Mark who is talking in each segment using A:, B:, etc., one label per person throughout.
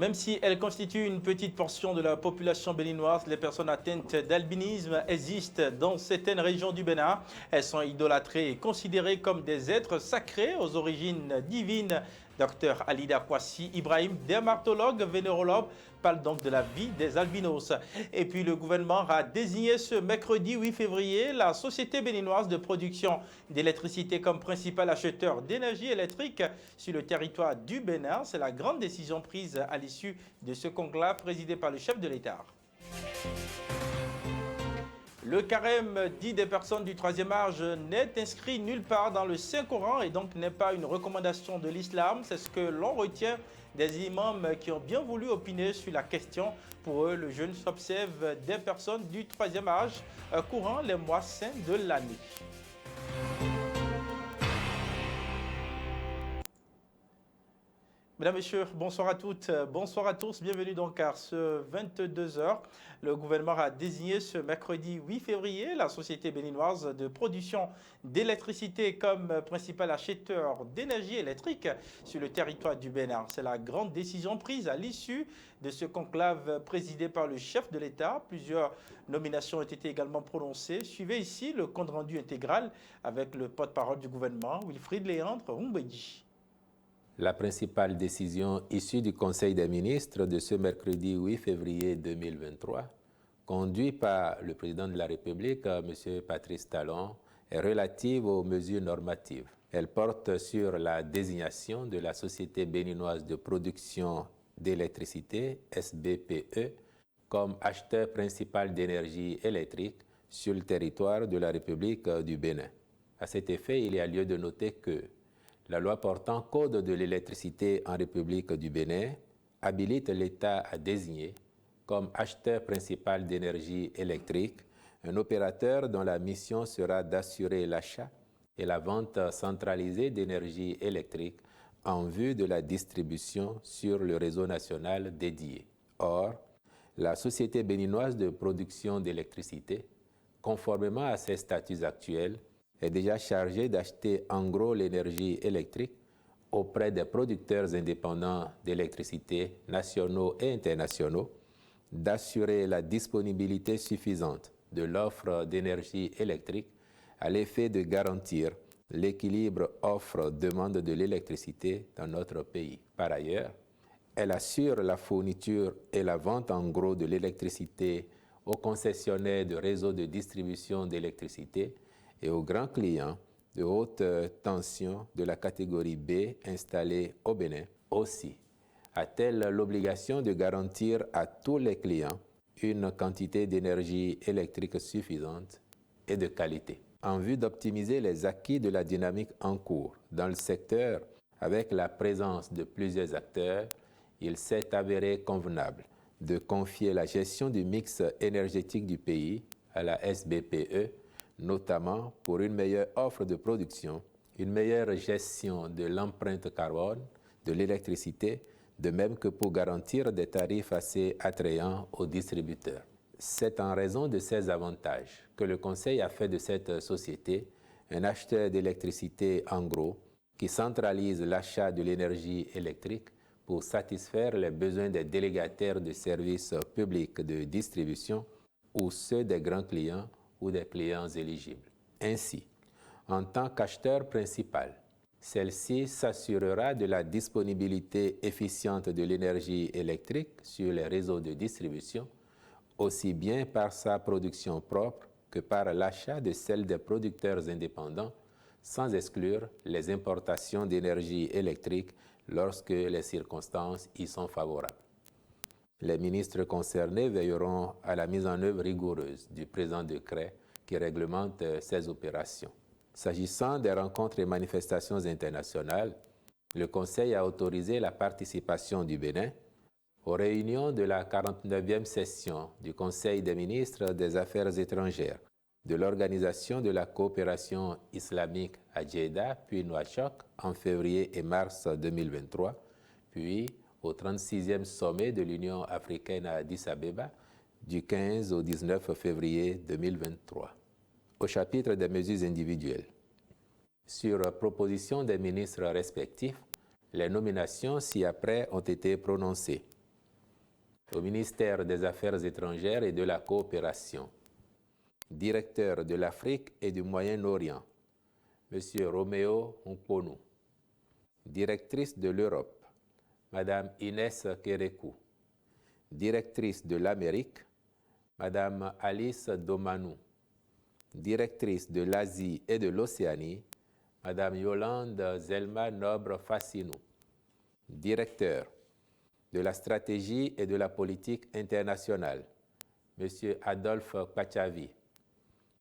A: Même si elles constituent une petite portion de la population béninoise, les personnes atteintes d'albinisme existent dans certaines régions du Bénin. Elles sont idolâtrées et considérées comme des êtres sacrés aux origines divines. Dr Alida Kwasi Ibrahim, dermatologue vénérologue, parle donc de la vie des albinos. Et puis le gouvernement a désigné ce mercredi 8 février la Société béninoise de production d'électricité comme principal acheteur d'énergie électrique sur le territoire du Bénin. C'est la grande décision prise à l'issue de ce conclave présidé par le chef de l'État. Le carême dit des personnes du troisième âge n'est inscrit nulle part dans le Saint-Coran et donc n'est pas une recommandation de l'islam. C'est ce que l'on retient des imams qui ont bien voulu opiner sur la question. Pour eux, le jeûne s'observe des personnes du troisième âge courant les mois saints de l'année. Mesdames, Messieurs, bonsoir à toutes, bonsoir à tous. Bienvenue donc à ce 22h. Le gouvernement a désigné ce mercredi 8 février la Société béninoise de production d'électricité comme principal acheteur d'énergie électrique sur le territoire du Bénin. C'est la grande décision prise à l'issue de ce conclave présidé par le chef de l'État. Plusieurs nominations ont été également prononcées. Suivez ici le compte-rendu intégral avec le porte-parole du gouvernement, Wilfried Léandre Rumbedji.
B: La principale décision issue du Conseil des ministres de ce mercredi 8 février 2023, conduit par le président de la République, M. Patrice Talon, est relative aux mesures normatives. Elle porte sur la désignation de la Société béninoise de production d'électricité, SBPE, comme acheteur principal d'énergie électrique sur le territoire de la République du Bénin. À cet effet, il y a lieu de noter que la loi portant Code de l'électricité en République du Bénin habilite l'État à désigner comme acheteur principal d'énergie électrique un opérateur dont la mission sera d'assurer l'achat et la vente centralisée d'énergie électrique en vue de la distribution sur le réseau national dédié. Or, la Société béninoise de production d'électricité, conformément à ses statuts actuels, est déjà chargé d'acheter en gros l'énergie électrique auprès des producteurs indépendants d'électricité nationaux et internationaux, d'assurer la disponibilité suffisante de l'offre d'énergie électrique à l'effet de garantir l'équilibre offre-demande de l'électricité dans notre pays. Par ailleurs, elle assure la fourniture et la vente en gros de l'électricité aux concessionnaires de réseaux de distribution d'électricité et aux grands clients de haute tension de la catégorie B installés au Bénin. Aussi, a-t-elle l'obligation de garantir à tous les clients une quantité d'énergie électrique suffisante et de qualité. En vue d'optimiser les acquis de la dynamique en cours dans le secteur avec la présence de plusieurs acteurs, il s'est avéré convenable de confier la gestion du mix énergétique du pays à la SBPE, notamment pour une meilleure offre de production, une meilleure gestion de l'empreinte carbone de l'électricité, de même que pour garantir des tarifs assez attrayants aux distributeurs. C'est en raison de ces avantages que le Conseil a fait de cette société un acheteur d'électricité en gros qui centralise l'achat de l'énergie électrique pour satisfaire les besoins des délégataires de services publics de distribution ou ceux des grands clients ou des clients éligibles. Ainsi, en tant qu'acheteur principal, celle-ci s'assurera de la disponibilité efficiente de l'énergie électrique sur les réseaux de distribution, aussi bien par sa production propre que par l'achat de celle des producteurs indépendants, sans exclure les importations d'énergie électrique lorsque les circonstances y sont favorables. Les ministres concernés veilleront à la mise en œuvre rigoureuse du présent décret qui réglemente ces opérations. S'agissant des rencontres et manifestations internationales, le Conseil a autorisé la participation du Bénin aux réunions de la 49e session du Conseil des ministres des Affaires étrangères, de l'Organisation de la coopération islamique à Djeddah, puis Nouakchott en février et mars 2023, puis au 36e sommet de l'Union africaine à Addis Abeba du 15 au 19 février 2023. Au chapitre des mesures individuelles. Sur proposition des ministres respectifs, les nominations ci-après ont été prononcées. au ministère des Affaires étrangères et de la coopération. Directeur de l'Afrique et du Moyen-Orient, M. Roméo Nkponou. Directrice de l'Europe, Mme Inès Kérékou. Directrice de l'Amérique, Mme Alice Domanou. Directrice de l'Asie et de l'Océanie, Mme Yolande Zelma Nobre-Fassinou. Directeur de la stratégie et de la politique internationale, M. Adolphe Pachavi.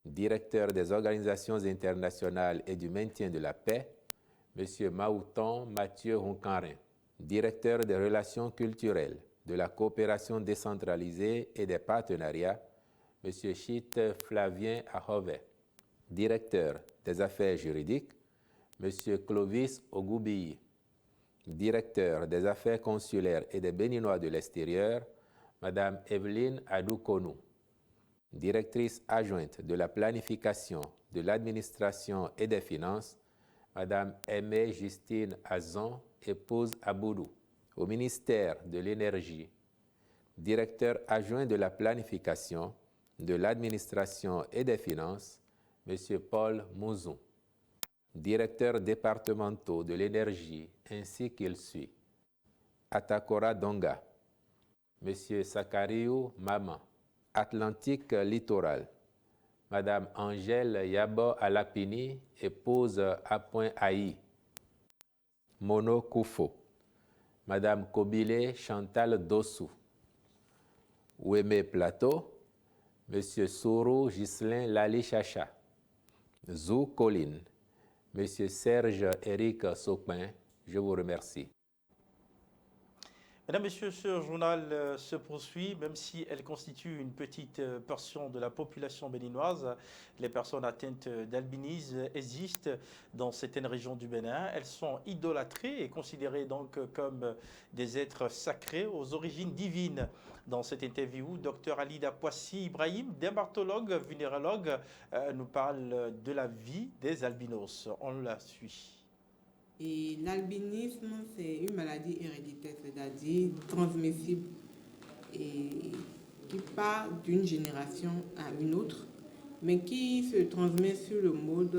B: Directeur des organisations internationales et du maintien de la paix, M. Maouton Mathieu Roncarin. Directeur des relations culturelles, de la coopération décentralisée et des partenariats, M. Chit Flavien Ahove. Directeur des affaires juridiques, M. Clovis Ogoubi. Directeur des affaires consulaires et des Béninois de l'extérieur, Mme Evelyne Adoukonou. Directrice adjointe de la planification, de l'administration et des finances, Mme Aimée Justine Azon, épouse Aboudou. Au ministère de l'Énergie, directeur adjoint de la planification, de l'administration et des finances, M. Paul Mouzon. Directeurs départementaux de l'énergie, ainsi qu'il suit. Atakora Donga, M. Sakariou Maman. Atlantique Littoral, Mme Angèle Yabo Alapini, épouse Apoin Aï. Mono Koufo, Mme Kobile Chantal Dossou. Ouémé Plateau, M. Sourou Ghislain Lali Chacha. Zou Colline, M. Serge Éric Sopin, je vous remercie.
A: Mesdames, Messieurs, ce journal se poursuit, même si elle constitue une petite portion de la population béninoise. Les personnes atteintes d'albinisme existent dans certaines régions du Bénin. Elles sont idolâtrées et considérées donc comme des êtres sacrés aux origines divines. Dans cette interview, Dr Alida Poissi Ibrahim, dermatologue, vénérologue, nous parle de la vie des albinos. On la suit.
C: Et l'albinisme, c'est une maladie héréditaire, c'est-à-dire transmissible et qui part d'une génération à une autre, mais qui se transmet sur le mode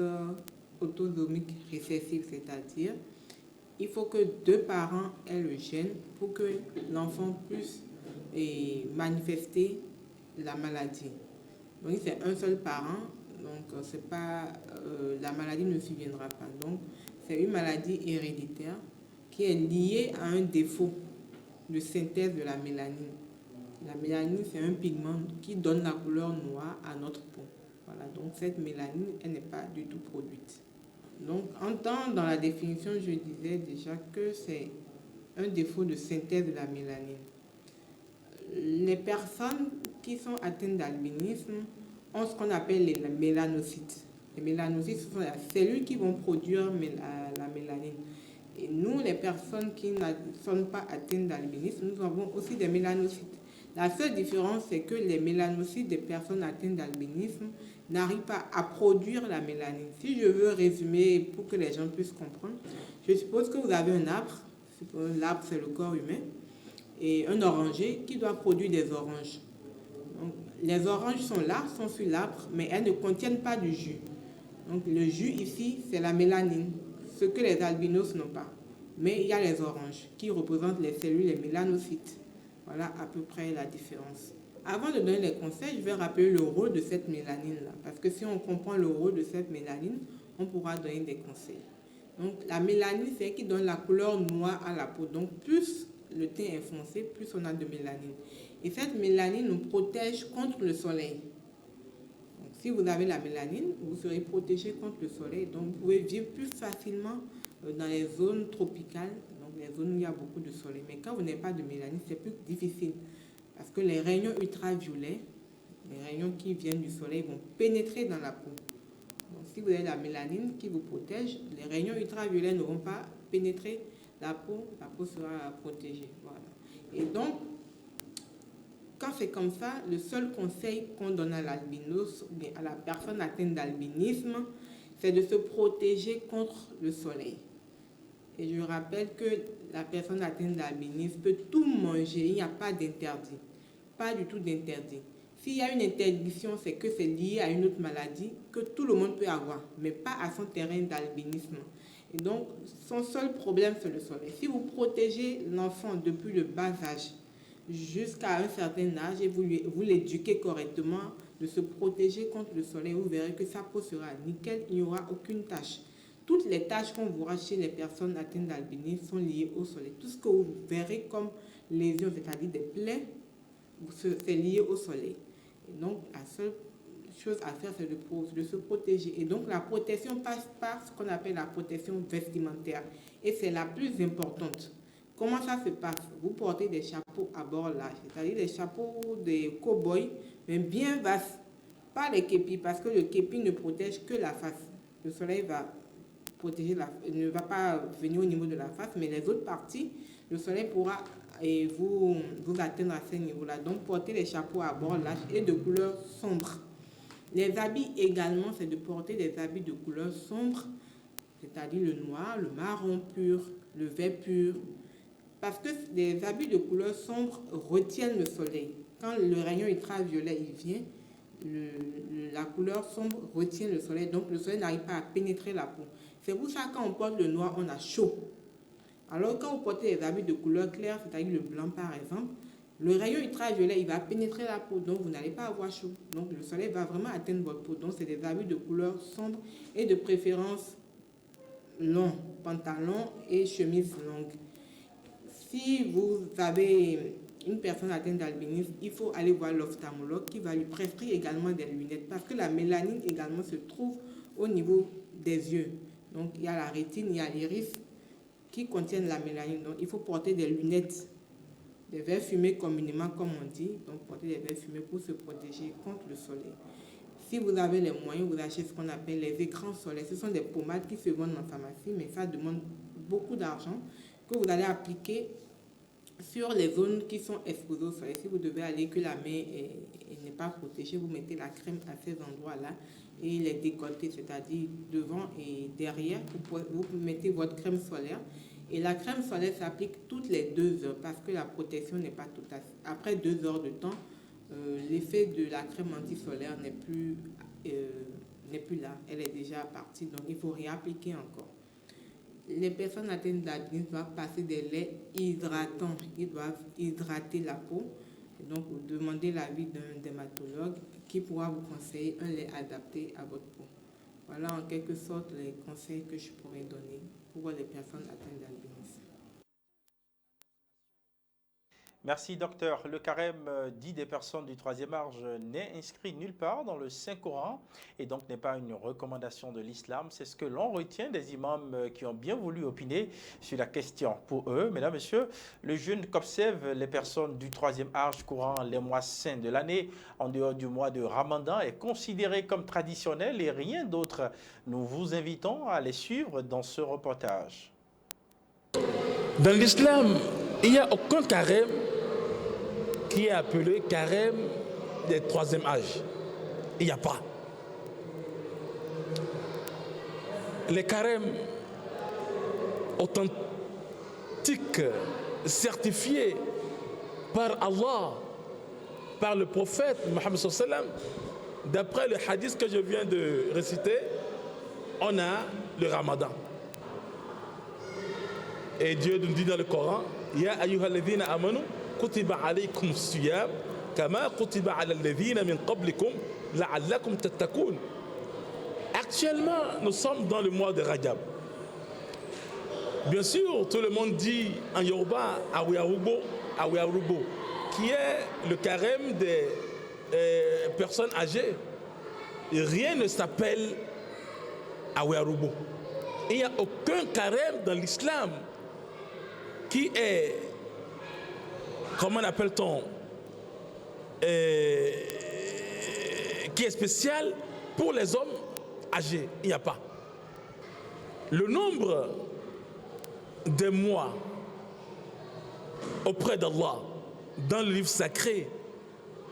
C: autosomique récessif, c'est-à-dire il faut que deux parents aient le gène pour que l'enfant puisse manifester la maladie. Donc c'est un seul parent, donc c'est pas, la maladie ne surviendra pas. Donc c'est une maladie héréditaire qui est liée à un défaut de synthèse de la mélanine. La mélanine, c'est un pigment qui donne la couleur noire à notre peau. Voilà, donc cette mélanine, elle n'est pas du tout produite. Donc, dans la définition, je disais déjà que c'est un défaut de synthèse de la mélanine. Les personnes qui sont atteintes d'albinisme ont ce qu'on appelle les mélanocytes. Les mélanocytes, ce sont les cellules qui vont produire la mélanine. Et nous, les personnes qui ne sont pas atteintes d'albinisme, nous avons aussi des mélanocytes. La seule différence, c'est que les mélanocytes des personnes atteintes d'albinisme n'arrivent pas à produire la mélanine. Si je veux résumer pour que les gens puissent comprendre, je suppose que vous avez un arbre. L'arbre, c'est le corps humain. Et un oranger qui doit produire des oranges. Donc, les oranges sont là, sont sur l'arbre, mais elles ne contiennent pas du jus. Donc le jus ici, c'est la mélanine, ce que les albinos n'ont pas. Mais il y a les oranges qui représentent les cellules, les mélanocytes. Voilà à peu près la différence. Avant de donner les conseils, je vais rappeler le rôle de cette mélanine-là. Parce que si on comprend le rôle de cette mélanine, on pourra donner des conseils. Donc la mélanine, c'est elle qui donne la couleur noire à la peau. Donc plus le teint est foncé, plus on a de mélanine. Et cette mélanine nous protège contre le soleil. Si vous avez la mélanine, vous serez protégé contre le soleil. Donc, vous pouvez vivre plus facilement dans les zones tropicales, donc les zones où il y a beaucoup de soleil. Mais quand vous n'avez pas de mélanine, c'est plus difficile. Parce que les rayons ultraviolets, les rayons qui viennent du soleil, vont pénétrer dans la peau. Donc, si vous avez la mélanine qui vous protège, les rayons ultraviolets ne vont pas pénétrer la peau sera protégée. Voilà. Et donc, quand c'est comme ça, le seul conseil qu'on donne à l'albinos, ou bien à la personne atteinte d'albinisme, c'est de se protéger contre le soleil. Et je rappelle que la personne atteinte d'albinisme peut tout manger, il n'y a pas d'interdit, pas du tout d'interdit. S'il y a une interdiction, c'est que c'est lié à une autre maladie que tout le monde peut avoir, mais pas à son terrain d'albinisme. Et donc, son seul problème, c'est le soleil. Si vous protégez l'enfant depuis le bas âge jusqu'à un certain âge et vous l'éduquez correctement, de se protéger contre le soleil, vous verrez que sa peau sera nickel, il n'y aura aucune tache. Toutes les taches qu'on verra chez les personnes atteintes d'albinisme sont liées au soleil. Tout ce que vous verrez comme lésions, c'est-à-dire des plaies, c'est lié au soleil. Et donc, la seule chose à faire, c'est de se protéger. Et donc, la protection passe par ce qu'on appelle la protection vestimentaire. Et c'est la plus importante. Comment ça se passe? Vous portez des chapeaux à bord large, c'est-à-dire des chapeaux des cow-boys, mais bien vastes. Pas les képis, parce que le képi ne protège que la face. Le soleil va protéger ne va pas venir au niveau de la face, mais les autres parties, le soleil pourra vous atteindre à ce niveau-là. Donc, portez les chapeaux à bord large et de couleur sombre. Les habits également, c'est de porter des habits de couleur sombre, c'est-à-dire le noir, le marron pur, le vert pur, parce que les habits de couleur sombre retiennent le soleil. Quand le rayon ultraviolet il vient, la couleur sombre retient le soleil, donc le soleil n'arrive pas à pénétrer la peau. C'est pour ça que quand on porte le noir, on a chaud. Alors quand vous portez des habits de couleur claire, c'est-à-dire le blanc par exemple, le rayon ultraviolet il va pénétrer la peau, donc vous n'allez pas avoir chaud. Donc le soleil va vraiment atteindre votre peau. Donc c'est des habits de couleur sombre et de préférence longs, pantalons et chemises longues. Si vous avez une personne atteinte d'albinisme, il faut aller voir l'ophtalmologue qui va lui prescrire également des lunettes parce que la mélanine également se trouve au niveau des yeux. Donc il y a la rétine, il y a l'iris qui contiennent la mélanine. Donc il faut porter des lunettes, des verres fumés communément comme on dit. Donc porter des verres fumés pour se protéger contre le soleil. Si vous avez les moyens, vous achetez ce qu'on appelle les écrans solaires. Ce sont des pommades qui se vendent en pharmacie, mais ça demande beaucoup d'argent que vous allez appliquer sur les zones qui sont exposées au soleil. Si vous devez aller que la main n'est pas protégée, vous mettez la crème à ces endroits-là et les décolletés, c'est-à-dire devant et derrière, vous mettez votre crème solaire. Et la crème solaire s'applique toutes les 2 heures parce que la protection n'est pas tout à fait. Après 2 heures de temps, l'effet de la crème anti-solaire n'est plus là. Elle est déjà partie, donc il faut réappliquer encore. Les personnes atteintes d'albinisme doivent passer des laits hydratants. Ils doivent hydrater la peau. Et donc, vous demandez l'avis d'un dermatologue qui pourra vous conseiller un lait adapté à votre peau. Voilà en quelque sorte les conseils que je pourrais donner pour les personnes atteintes d'albinisme.
A: Merci, docteur. Le carême dit des personnes du 3e âge n'est inscrit nulle part dans le Saint-Coran et donc n'est pas une recommandation de l'islam. C'est ce que l'on retient des imams qui ont bien voulu opiner sur la question. Pour eux, mesdames, messieurs, le jeûne qu'observent les personnes du 3e âge courant les mois saints de l'année, en dehors du mois de Ramadan, est considéré comme traditionnel et rien d'autre. Nous vous invitons à les suivre dans ce reportage.
D: Dans l'islam, il n'y a aucun carême qui est appelé carême des 3e âge. Il n'y a pas. Les carèmes authentiques, certifiés par Allah, par le prophète Mohammed sallam, d'après le hadith que je viens de réciter, on a le Ramadan. Et Dieu nous dit dans le Coran, Ya ayyuhalladhina amanu kutiba alaykum siyam kama kutiba ala alladhina min qablikum la'allakum tattaqun. Actuellement, nous sommes dans le mois de Rajab. Bien sûr, tout le monde dit en Yoruba Awiarubo, qui est le carême des personnes âgées. Et rien ne s'appelle Awiarubo. Il n'y a aucun carême dans l'islam qui est, comment appelle-t-on, qui est spécial pour les hommes âgés. Il n'y a pas. Le nombre des mois auprès d'Allah dans le livre sacré,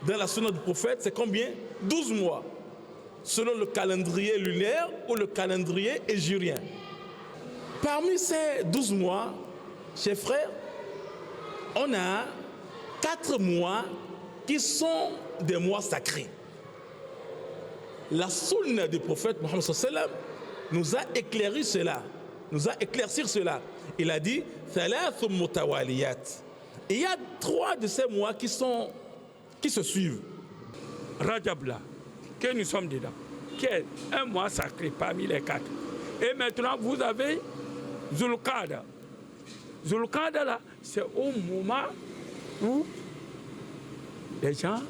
D: dans la sunna du prophète, c'est combien? 12 mois, selon le calendrier lunaire ou le calendrier hégirien. Parmi ces 12 mois, chers frères, on a 4 mois qui sont des mois sacrés. La sunna du prophète Mohammed sallam nous a éclairci cela, cela. Il a dit thalath mutawaliyat. Il y a 3 de ces mois qui se suivent.
E: Rajab là, que nous sommes dedans, qui est un mois sacré parmi les 4. Et maintenant, vous avez Zulqada. Zulqada là, c'est au moment où les gens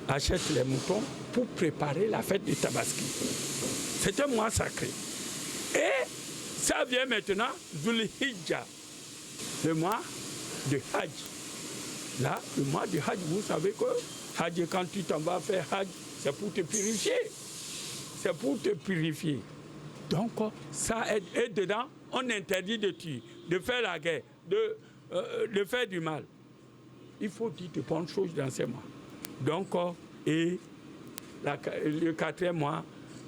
E: achètent les moutons pour préparer la fête du Tabaski. C'est un mois sacré. Et ça vient maintenant, Zulhijja, le mois de Hajj. Là, le mois de Hajj, vous savez que Hajj, quand tu t'en vas faire Hajj, c'est pour te purifier. C'est pour te purifier. Donc, ça aide. Et dedans, on interdit de tuer, de faire la guerre, de faire du mal. Il faut dire de bonnes choses dans ces mois. Donc, et le 4e mois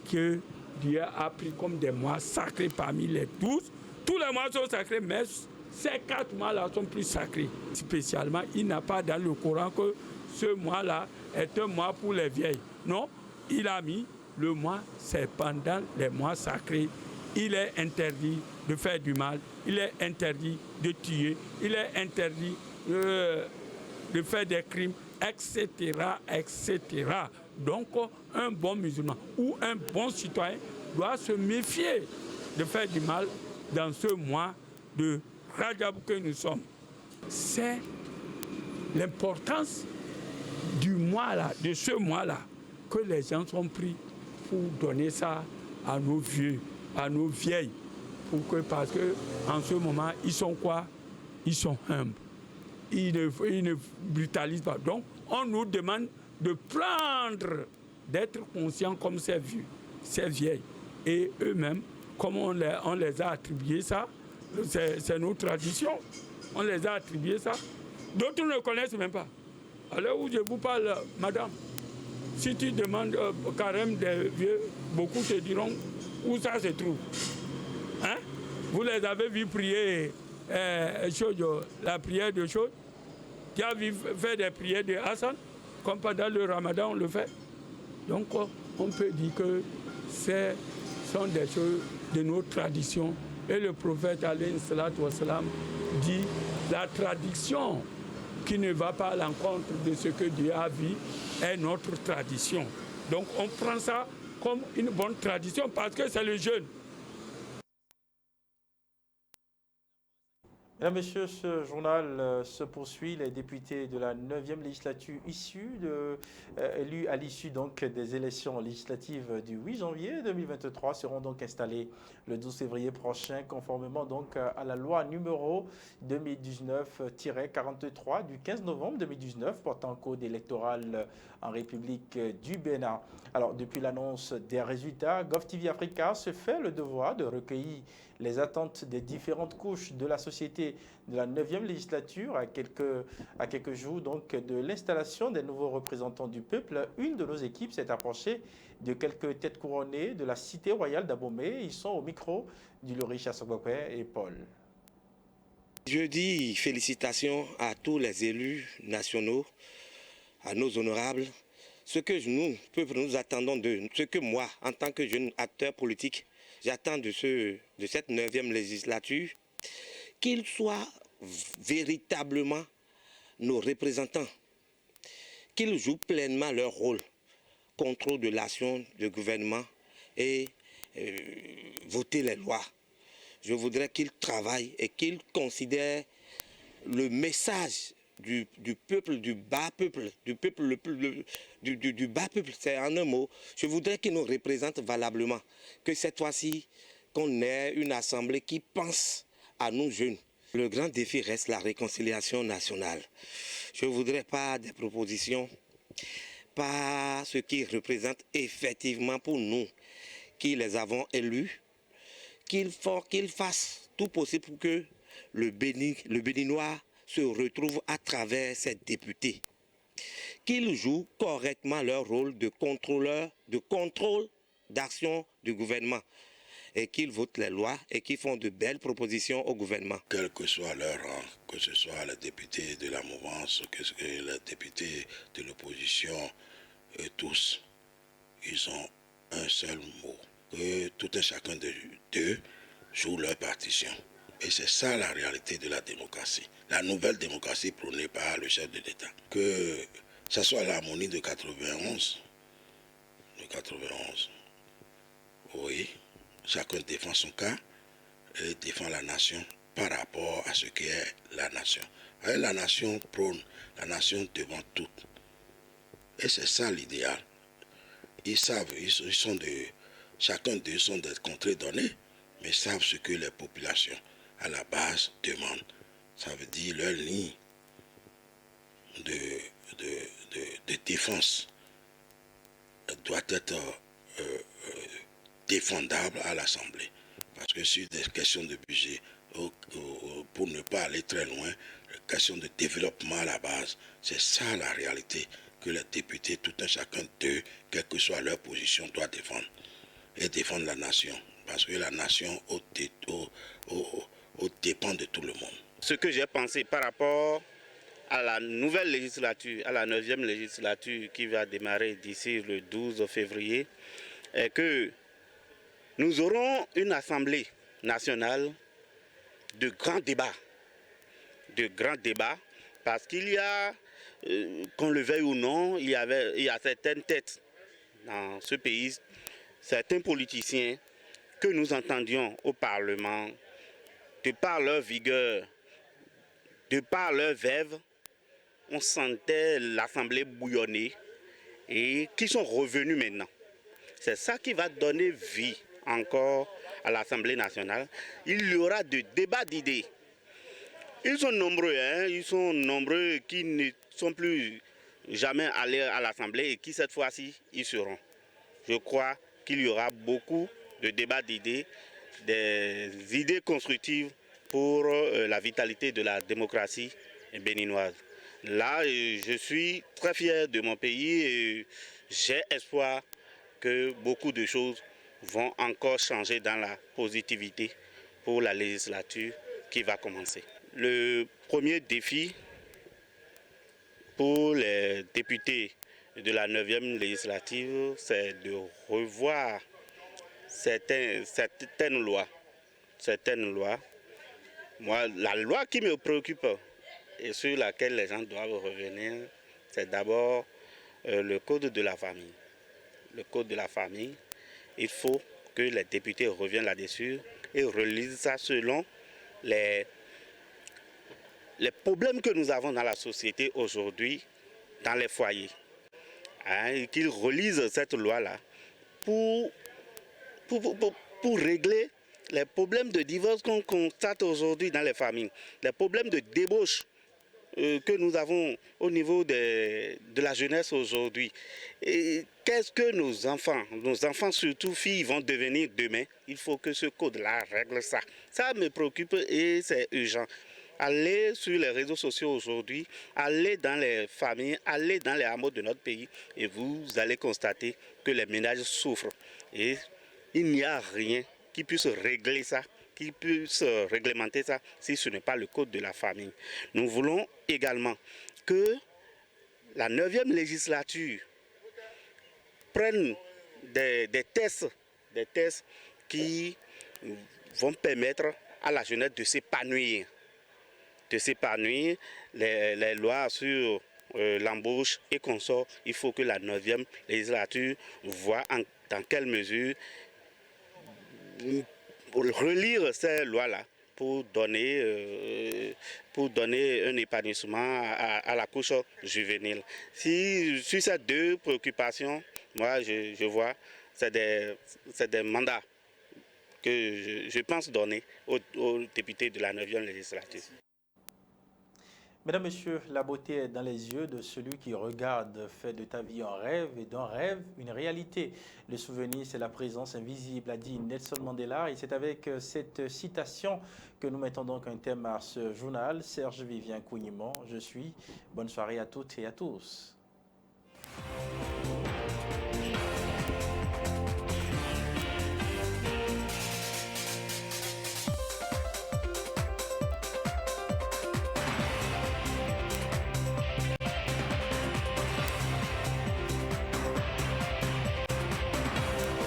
E: que Dieu a pris comme des mois sacrés parmi les 12. Tous les mois sont sacrés, mais ces 4 mois-là sont plus sacrés. Spécialement, il n'a pas dans le Coran que ce mois-là est un mois pour les vieilles. Non, il a mis le mois, c'est pendant les mois sacrés. Il est interdit de faire du mal, il est interdit de tuer, il est interdit de faire des crimes, etc., etc. Donc, un bon musulman ou un bon citoyen doit se méfier de faire du mal dans ce mois de Rajab que nous sommes. C'est l'importance du mois-là, de ce mois-là, que les gens sont pris pour donner ça à nos vieux, à nos vieilles. Parce qu'en ce moment, ils sont quoi? Ils sont humbles. Ils ne brutalisent pas. Donc, on nous demande de prendre, d'être conscients comme ces vieux, ces vieilles. Et eux-mêmes, comme on les a attribués ça, c'est nos traditions. On les a attribués ça. D'autres ne connaissent même pas. Alors où je vous parle, madame, si tu demandes au carême des vieux, beaucoup te diront où ça se trouve. Hein? Vous les avez vus prier la prière de Chod? Tu as vu faire des prières de Hassan? Comme pendant le Ramadan, on le fait. Donc, on peut dire que ce sont des choses de nos traditions. Et le prophète, alayhi salatu wassalam, dit la tradition qui ne va pas à l'encontre de ce que Dieu a vu est notre tradition. Donc, on prend ça comme une bonne tradition parce que c'est le jeûne.
A: Mesdames, Messieurs, ce journal se poursuit. Les députés de la 9e législature élus à l'issue donc des élections législatives du 8 janvier 2023 seront donc installés le 12 février prochain, conformément donc à la loi numéro 2019-43 du 15 novembre 2019 portant code électoral en République du Bénin. Alors, depuis l'annonce des résultats, GovTV Africa se fait le devoir de recueillir les attentes des différentes couches de la société de la 9e législature à quelques jours donc de l'installation des nouveaux représentants du peuple. Une de nos équipes s'est approchée de quelques têtes couronnées de la cité royale d'Abomey. Ils sont au micro du Lori Chassogopé et Paul.
F: Je dis félicitations à tous les élus nationaux, à nos honorables. Ce que nous attendons ce que moi, en tant que jeune acteur politique, j'attends de cette 9e législature, qu'ils soient véritablement nos représentants, qu'ils jouent pleinement leur rôle, contrôle de l'action du gouvernement et voter les lois. Je voudrais qu'ils travaillent et qu'ils considèrent le message du peuple, du bas peuple, du bas peuple, c'est en un mot. Je voudrais qu'ils nous représentent valablement, que cette fois-ci, qu'on ait une assemblée qui pense à nous jeunes. Le grand défi reste la réconciliation nationale. Je ne voudrais pas des propositions, pas ce qui représente effectivement pour nous, qui les avons élus, qu'ils fassent tout possible pour que le Béninois se retrouve à travers ces députés, qu'ils jouent correctement leur rôle de contrôle d'action du gouvernement et qu'ils votent les lois et qu'ils font de belles propositions au gouvernement.
G: Quel que soit leur rang, que ce soit les députés de la mouvance, que ce soit les députés de l'opposition, tous, ils ont un seul mot, que tout un chacun d'eux joue leur partition. Et c'est ça la réalité de la démocratie. La nouvelle démocratie prônée par le chef de l'État. Que ce soit l'harmonie de 91, oui, chacun défend son cas et défend la nation par rapport à ce qu'est la nation. Et la nation prône, la nation devant tout. Et c'est ça l'idéal. Ils savent, chacun d'eux sont des contrées données, mais savent ce que les populations à la base demandent. Ça veut dire leur ligne de défense doit être défendable à l'Assemblée. Parce que sur des questions de budget, pour ne pas aller très loin, les questions de développement à la base, c'est ça la réalité que les députés, tout un chacun d'eux, quelle que soit leur position, doit défendre. Et défendre la nation. Parce que la nation dépend de tout le monde.
H: Ce que j'ai pensé par rapport à la nouvelle législature, à la 9e législature qui va démarrer d'ici le 12 février, est que nous aurons une assemblée nationale de grands débats. De grands débats, parce qu'il y a, qu'on le veuille ou non, il y a certaines têtes dans ce pays, certains politiciens que nous entendions au Parlement, de par leur vigueur, de par leur verve, on sentait l'Assemblée bouillonner et qui sont revenus maintenant. C'est ça qui va donner vie encore à l'Assemblée nationale. Il y aura des débats d'idées. Ils sont nombreux qui ne sont plus jamais allés à l'Assemblée et qui cette fois-ci y seront. Je crois qu'il y aura beaucoup de débats d'idées, des idées constructives pour la vitalité de la démocratie béninoise. Là, je suis très fier de mon pays et j'ai espoir que beaucoup de choses vont encore changer dans la positivité pour la législature qui va commencer. Le premier défi pour les députés de la 9e législative, c'est de revoir certaines lois. Moi, la loi qui me préoccupe et sur laquelle les gens doivent revenir, c'est d'abord le code de la famille. Le code de la famille, il faut que les députés reviennent là-dessus et relisent ça selon les problèmes que nous avons dans la société aujourd'hui, dans les foyers. Qu'ils relisent cette loi-là pour régler les problèmes de divorce qu'on constate aujourd'hui dans les familles, les problèmes de débauche que nous avons au niveau de la jeunesse aujourd'hui. Et qu'est-ce que nos enfants surtout filles, vont devenir demain? Il faut que ce code-là règle ça. Ça me préoccupe et c'est urgent. Allez sur les réseaux sociaux aujourd'hui, allez dans les familles, allez dans les hameaux de notre pays et vous allez constater que les ménages souffrent. Et il n'y a rien qui puisse régler ça, qui puisse réglementer ça si ce n'est pas le code de la famille. Nous voulons également que la 9e législature prenne des tests qui vont permettre à la jeunesse de s'épanouir. Les lois sur l'embauche et consorts, il faut que la 9e législature voit dans quelle mesure relire ces lois-là pour donner un épanouissement à la couche juvénile. Si sur ces deux préoccupations, moi je vois, c'est des mandats que je pense donner aux députés de la 9e législature.
A: Mesdames, Messieurs, la beauté est dans les yeux de celui qui regarde, fait de ta vie un rêve et d'un rêve une réalité. Le souvenir, c'est la présence invisible, a dit Nelson Mandela. Et c'est avec cette citation que nous mettons donc un thème à ce journal. Serge Vivien Cougnemont, je suis. Bonne soirée à toutes et à tous.